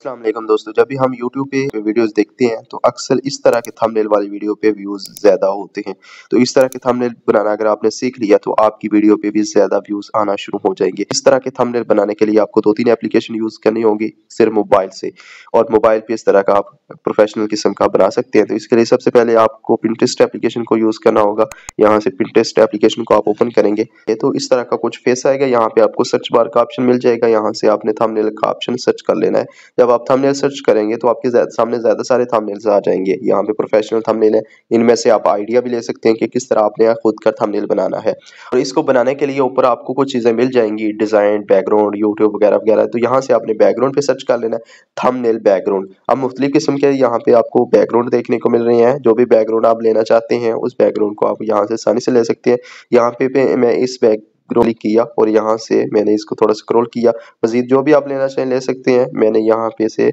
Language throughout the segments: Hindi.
अस्सलाम वालेकुम दोस्तों, जब भी हम यूट्यूब पे वीडियोस देखते हैं तो अक्सर इस तरह के थंबनेल वाली वीडियो पे व्यूज़ ज़्यादा होते हैं। तो इस तरह के थंबनेल बनाना अगर आपने सीख लिया तो आपकी वीडियो पे भी ज़्यादा व्यूज़ आना शुरू हो जाएँगे। इस तरह के थंबनेल बनाने के लिए आपको 2-3 एप्लीकेशन यूज़ करनी होगी सिर्फ मोबाइल से, और मोबाइल पे इस तरह का आप प्रोफेशनल किस्म का बना सकते हैं। तो इसके लिए सबसे पहले आपको पिंटरेस्ट एप्लीकेशन को यूज़ करना होगा। यहाँ से पिंटरेस्ट एप्लीकेशन को आप ओपन करेंगे तो इस तरह का कुछ फेस आएगा। यहाँ पे आपको सर्च बार का ऑप्शन मिल जाएगा, यहाँ से आपने थंबनेल का ऑप्शन सर्च कर लेना है। जब आप थंबनेल सर्च करेंगे तो आपके सामने ज़्यादा सारे थंबनेल्स आ जाएँगे। यहाँ पे प्रोफेशनल थंबनेल है, इनमें से आप आइडिया भी ले सकते हैं कि किस तरह आपने खुद का थंबनेल बनाना है। और इसको बनाने के लिए ऊपर आपको कुछ चीज़ें मिल जाएँगी, डिज़ाइन, बैकग्राउंड, यूट्यूब वगैरह-वगैरह। तो यहाँ से आपने बैकग्राउंड पे सर्च कर लेना है, थंबनेल बैकग्राउंड। अब मुख्तलिफ किस्म के यहाँ पे आपको बैकग्राउंड देखने को मिल रहे हैं। जो भी बैकग्राउंड आप लेना चाहते हैं, उस बैकग्राउंड को आप यहाँ से आसानी से ले सकते हैं। यहाँ पे मैं इस बैकग्राउंड क्लिक किया और यहाँ से मैंने इसको थोड़ा स्क्रॉल किया। मज़ीद जो भी आप लेना चाहें ले सकते हैं। मैंने यहाँ पे से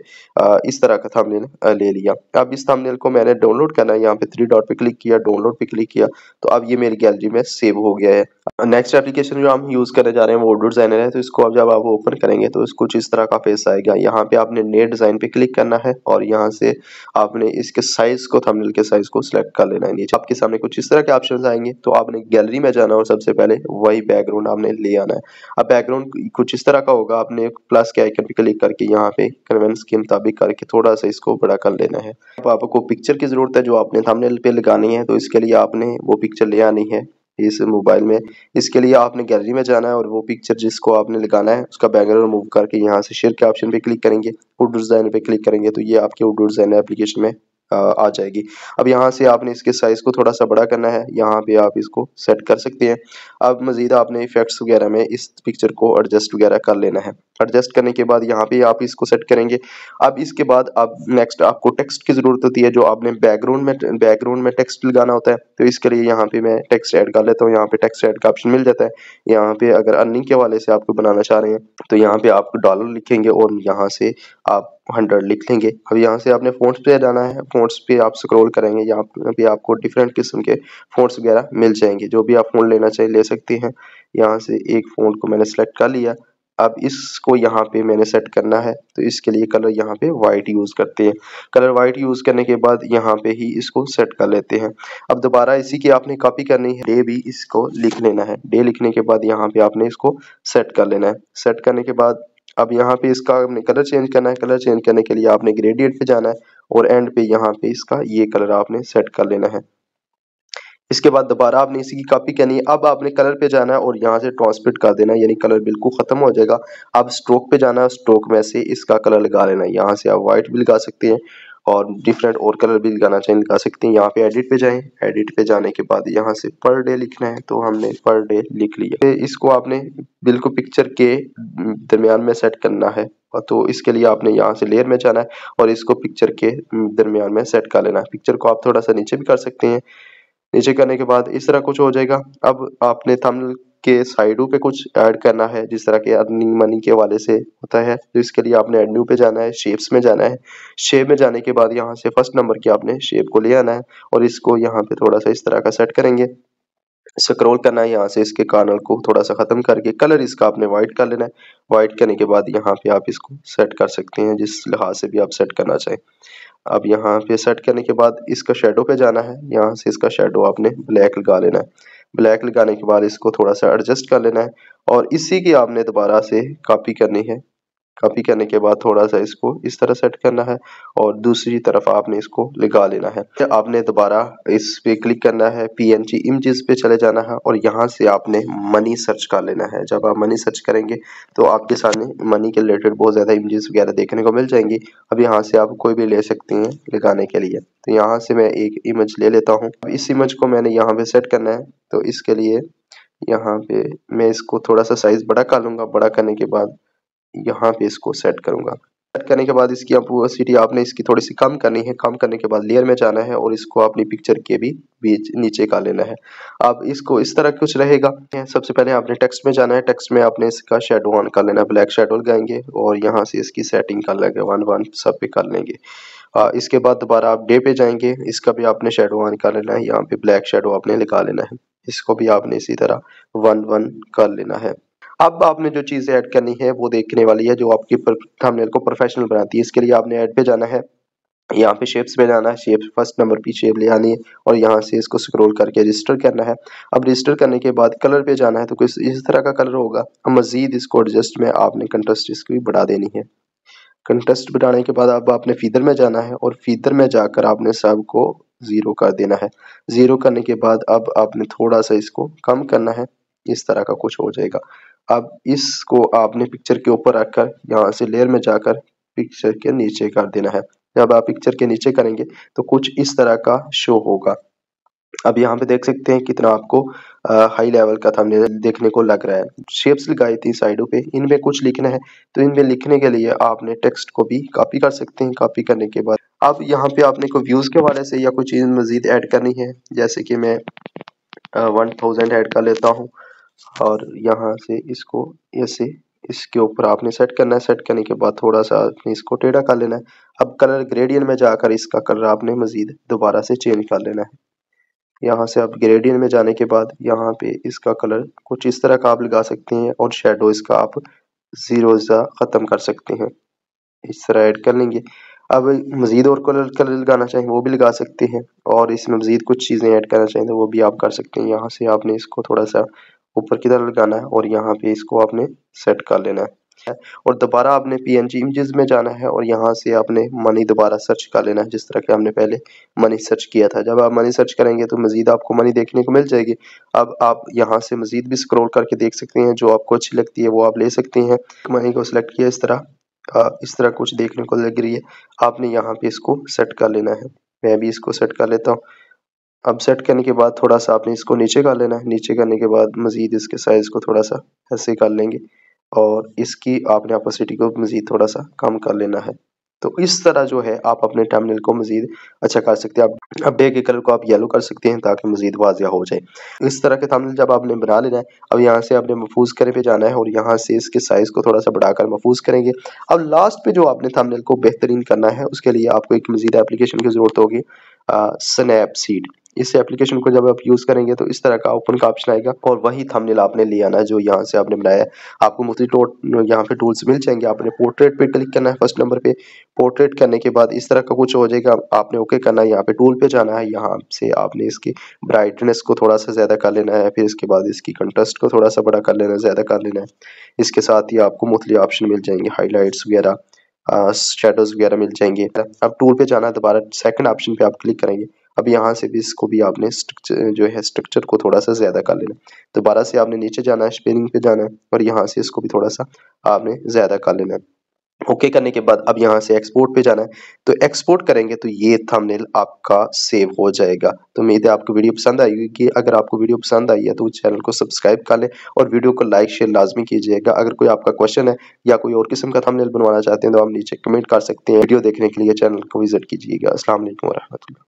इस तरह का थंबनेल ले लिया। अब इस थंबनेल को मैंने डाउनलोड करना है, यहाँ पे 3 डॉट पे क्लिक किया, डाउनलोड पे क्लिक किया, तो अब ये मेरी गैलरी में सेव हो गया है। नेक्स्ट एप्लीकेशन जो हम यूज़ करने जा रहे हैं वो ऑडियो डिज़ाइनर है। तो इसको अब जब आप ओपन करेंगे तो इसको कुछ इस तरह का फेस आएगा। यहाँ पे आपने नए डिज़ाइन पे क्लिक करना है और यहाँ से आपने इसके साइज़ को, थंबनेल के साइज़ को सिलेक्ट कर लेना है। नीचे आपके सामने कुछ इस तरह के ऑप्शंस आएंगे, तो आपने गैलरी में जाना और सबसे पहले वही बैकग्राउंड आपने ले आना है। अब बैकग्राउंड कुछ इस तरह का होगा, आपने प्लस के आइकन पे क्लिक करके यहाँ पे कन्वेंस के मुताबिक करके थोड़ा सा इसको बड़ा कर लेना है। अब आपको पिक्चर की ज़रूरत है जो आपने थंबनेल पे लगानी है, तो इसके लिए आपने वो पिक्चर ले आनी है इस मोबाइल में। इसके लिए आपने गैलरी में जाना है और वो पिक्चर जिसको आपने लगाना है उसका बैकग्राउंड रिमूव करके यहाँ से शेयर के ऑप्शन पे क्लिक करेंगे, ऑडियो डिज़ाइनर पे क्लिक करेंगे तो ये आपके ऑडियो डिज़ाइनर एप्लीकेशन में आ जाएगी। अब यहाँ से आपने इसके साइज़ को थोड़ा सा बड़ा करना है, यहाँ पे आप इसको सेट कर सकते हैं। अब मज़ीद आपने इफेक्ट्स वगैरह में इस पिक्चर को एडजस्ट वगैरह कर लेना है। एडजस्ट करने के बाद यहाँ पे आप इसको सेट करेंगे। अब इसके बाद अब नेक्स्ट आपको टेक्स्ट की ज़रूरत होती है, जो आपने बैकग्राउंड में टेक्स्ट लगाना होता है। तो इसके लिए यहाँ पे मैं टेक्स्ट ऐड कर लेता हूँ। यहाँ पे टेक्स्ट ऐड का ऑप्शन मिल जाता है। यहाँ पे अगर अर्निंग के हवाले से आपको बनाना चाह रहे हैं तो यहाँ पे आप डॉलर लिखेंगे और यहाँ से आप 100 लिख लेंगे। अब यहाँ से आपने फ़ॉन्ट्स पे जाना है, फ़ॉन्ट्स पे आप स्क्रॉल करेंगे, यहाँ पे आपको डिफरेंट किस्म के फ़ॉन्ट्स वगैरह मिल जाएंगे। जो भी आप फ़ॉन्ट लेना चाहिए ले सकते हैं। यहाँ से एक फ़ॉन्ट को मैंने सेलेक्ट कर लिया। अब इसको यहाँ पे मैंने सेट करना है, तो इसके लिए कलर यहाँ पे वाइट यूज़ करते हैं। कलर वाइट यूज़ करने के बाद यहाँ पे ही इसको सेट कर लेते हैं। अब दोबारा इसी की आपने कॉपी करनी है, डे भी इसको लिख लेना है। डे लिखने के बाद यहाँ पे आपने इसको सेट कर लेना है। सेट करने के बाद अब यहाँ पे इसका आपने कलर चेंज करना है। कलर चेंज करने के लिए आपने ग्रेडियंट पे जाना है और एंड पे यहाँ पे इसका ये कलर आपने सेट कर लेना है। इसके बाद दोबारा आपने इसी की कॉपी करनी है। अब आपने कलर पे जाना है और यहाँ से ट्रांसमिट कर देना है, यानी कलर बिल्कुल ख़त्म हो जाएगा। अब स्ट्रोक पे जाना है, स्ट्रोक में से इसका कलर लगा लेना है। यहाँ से आप वाइट भी लगा सकते हैं और डिफरेंट और कलर भी लगाना चाहें लगा सकते हैं। यहाँ पे एडिट पे जाएं, एडिट पे जाने के बाद यहाँ से पर डे लिखना है, तो हमने पर डे लिख लिया। इसको आपने बिल्कुल पिक्चर के दरमियान में सेट करना है, तो इसके लिए आपने यहाँ से लेयर में जाना है और इसको पिक्चर के दरमियान में सेट कर लेना है। पिक्चर को आप थोड़ा सा नीचे भी कर सकते हैं। नीचे करने के बाद इस तरह कुछ हो जाएगा। अब आपने थंबनेल के साइडों पे कुछ ऐड करना है, जिस तरह के अर्निंग मनी के हवाले से होता है। तो इसके लिए आपने ऐड न्यू पे जाना है, शेप्स में जाना है। शेप में जाने के बाद यहाँ से फर्स्ट नंबर की आपने शेप को ले आना है और इसको यहाँ पे थोड़ा सा इस तरह का सेट करेंगे। स्क्रॉल करना है, यहाँ से इसके कॉर्नर को थोड़ा सा ख़त्म करके कलर इसका आपने वाइट कर लेना है। वाइट करने के बाद यहाँ पे आप इसको सेट कर सकते हैं, जिस लिहाज से भी आप सेट करना चाहें। अब यहाँ पे सेट करने के बाद इसका शैडो पे जाना है। यहाँ से इसका शैडो आपने ब्लैक लगा लेना है। ब्लैक लगाने के बाद इसको थोड़ा सा एडजस्ट कर लेना है और इसी की आपने दोबारा से कॉपी करनी है। कॉपी करने के बाद थोड़ा सा इसको इस तरह सेट करना है और दूसरी तरफ आपने इसको लगा लेना है। आपने दोबारा इस पे क्लिक करना है, पीएनजी इमेजेस पे चले जाना है और यहाँ से आपने मनी सर्च कर लेना है। जब आप मनी सर्च करेंगे तो आपके सामने मनी के रिलेटेड बहुत ज़्यादा इमेजेस वगैरह देखने को मिल जाएंगी। अब यहाँ से आप कोई भी ले सकते हैं लगाने के लिए। तो यहाँ से मैं एक इमेज ले लेता हूँ। अब इस इमेज को मैंने यहाँ पे सेट करना है, तो इसके लिए यहाँ पे मैं इसको थोड़ा सा साइज बड़ा कर लूँगा। बड़ा करने के बाद यहाँ पे इसको सेट करूँगा। सेट करने के बाद इसकी ऑपोसिटी आपने इसकी थोड़ी सी कम करनी है। कम करने के बाद लेयर में जाना है और इसको अपनी पिक्चर के भी बीच नीचे का लेना है। अब इसको इस तरह कुछ रहेगा। सबसे पहले आपने टेक्स्ट में जाना है। टेक्स्ट में आपने इसका शेडो ऑन कर लेना है, ब्लैक शेडो लगाएंगे और यहाँ से इसकी सेटिंग कर लेंगे, 1-1 सब पे कर लेंगे। इसके बाद दोबारा आप डे पे जाएंगे, इसका भी आपने शेडो ऑन कर लेना है। यहाँ पे ब्लैक शेडो आपने लगा लेना है, इसको भी आपने इसी तरह 1-1 कर लेना है। अब आपने जो चीज़ें ऐड करनी है वो देखने वाली है जो आपकी थंबनेल को प्रोफेशनल बनाती है। इसके लिए आपने ऐड पे जाना है, यहाँ पे शेप्स पे जाना है, शेप फर्स्ट नंबर पे शेप ले आनी है और यहाँ से इसको स्क्रॉल करके रजिस्टर करना है। अब रजिस्टर करने के बाद कलर पे जाना है, तो कुछ इस तरह का कलर होगा। अब मजीद इसको एडजस्ट में आपने कंट्रास्ट इसकी बढ़ा देनी है। कंट्रास्ट बढ़ाने के बाद अब आपने फीदर में जाना है और फीदर में जाकर आपने सबको 0 कर देना है। 0 करने के बाद अब आपने थोड़ा सा इसको कम करना है, इस तरह का कुछ हो जाएगा। अब इसको आपने पिक्चर के ऊपर रखकर यहाँ से लेयर में जाकर पिक्चर के नीचे कर देना है। जब आप पिक्चर के नीचे करेंगे तो कुछ इस तरह का शो होगा। अब यहाँ पे देख सकते हैं कितना आपको हाई लेवल का थंबनेल देखने को लग रहा है। शेप्स लगाई थी साइडों पे, इनमें कुछ लिखना है तो इनमें लिखने के लिए आपने टेक्स्ट को भी कॉपी कर सकते हैं। कॉपी करने के बाद अब यहाँ पे आपने कोई व्यूज के हवाले से या कोई चीज़ मजीद ऐड करनी है, जैसे कि मैं 1000 ऐड कर लेता हूँ और यहाँ से इसको ऐसे इसके ऊपर आपने सेट करना है। सेट करने के बाद थोड़ा सा आपने इसको टेढ़ा कर लेना है। अब कलर ग्रेडियंट में जाकर इसका कलर आपने मजीद दोबारा से चेंज कर लेना है। यहाँ से आप ग्रेडियंट में जाने के बाद यहाँ पे इसका कलर कुछ इस तरह का आप लगा सकते हैं और शेडो इसका आप 0 सा ख़त्म कर सकते हैं। इस तरह ऐड कर लेंगे। अब मज़ीद और कलर लगाना चाहें वो भी लगा सकते हैं और इसमें मज़ीद कुछ चीज़ें ऐड करना चाहें तो वो भी आप कर सकते हैं। यहाँ से आपने इसको थोड़ा सा ऊपर की तरफ लगाना है और यहाँ पे इसको आपने सेट कर लेना है और दोबारा आपने PNG इमेजेस में जाना है और यहाँ से आपने मनी दोबारा सर्च कर लेना है, जिस तरह के हमने पहले मनी सर्च किया था। जब आप मनी सर्च करेंगे तो मज़ीद आपको मनी देखने को मिल जाएगी। अब आप यहाँ से मज़ीद भी स्क्रॉल करके देख सकते हैं, जो आपको अच्छी लगती है वो आप ले सकते हैं। मनी को सिलेक्ट किया इस तरह कुछ देखने को लग रही है। आपने यहाँ पे इसको सेट कर लेना है। मैं भी इसको सेट कर लेता हूँ। अब सेट करने के बाद थोड़ा सा आपने इसको नीचे कर लेना है। नीचे करने के बाद मज़ीद इसके साइज़ को थोड़ा सा ऐसे कर लेंगे और इसकी आपने ऑपेसिटी को मज़ीद थोड़ा सा कम कर लेना है। तो इस तरह जो है आप अपने थंबनेल को मज़ीद अच्छा कर सकते हैं। अब डे के कलर को आप येलो कर सकते हैं ताकि मज़ीद वाज़िया हो जाए। इस तरह के थंबनेल जब आपने बना लेना है, अब यहाँ से आपने महफूज़ करे पे जाना है और यहाँ से इसके साइज़ को थोड़ा सा बढ़ाकर महफूज़ करेंगे। अब लास्ट पे जो आपने थंबनेल को बेहतरीन करना है उसके लिए आपको एक मज़ीद एप्लीकेशन की ज़रूरत होगी, स्नैपसीड। इस एप्लीकेशन को जब आप यूज़ करेंगे तो इस तरह का ओपन का ऑप्शन आएगा और वही थंबनेल आपने ले आना है जो यहाँ से आपने बनाया है। आपको मुख्तलिफ यहाँ पे टूल्स मिल जाएंगे। आपने पोर्ट्रेट पे क्लिक करना है फर्स्ट नंबर पे। पोर्ट्रेट करने के बाद इस तरह का कुछ हो जाएगा। आपने ओके करना है, यहाँ पे टूल पे जाना है, यहाँ से आपने इसकी ब्राइटनेस को थोड़ा सा ज़्यादा कर लेना है, फिर इसके बाद इसकी कंट्रास्ट को थोड़ा सा बड़ा कर लेना है, ज़्यादा कर लेना है। इसके साथ ही आपको मुख्तलिफ ऑप्शन मिल जाएंगे, हाईलाइट्स वगैरह, शेडोज़ वगैरह मिल जाएंगे। अब टूल पे जाना है, दोबारा सेकंड ऑप्शन पे आप क्लिक करेंगे। अब यहाँ से भी इसको भी आपने स्ट्रक्चर को थोड़ा सा ज़्यादा कर लेना है। दोबारा से आपने नीचे जाना है, स्पेलिंग पे जाना है और यहाँ से इसको भी थोड़ा सा आपने ज़्यादा कर लेना है। ओके करने के बाद अब यहाँ से एक्सपोर्ट पे जाना है। तो एक्सपोर्ट करेंगे तो ये थंबनेल आपका सेव हो जाएगा। तो उम्मीद है आपको वीडियो पसंद आई होगी। अगर आपको वीडियो पसंद आई है तो चैनल को सब्सक्राइब कर लें और वीडियो को लाइक शेयर लाजमी कीजिएगा। अगर कोई आपका क्वेश्चन है या कोई और किस्म का थंबनेल बनवाना चाहते हैं तो आप नीचे कमेंट कर सकते हैं। वीडियो देखने के लिए चैनल को विजिट कीजिएगा। अस्सलाम वालेकुम वरहमतुल्लाह।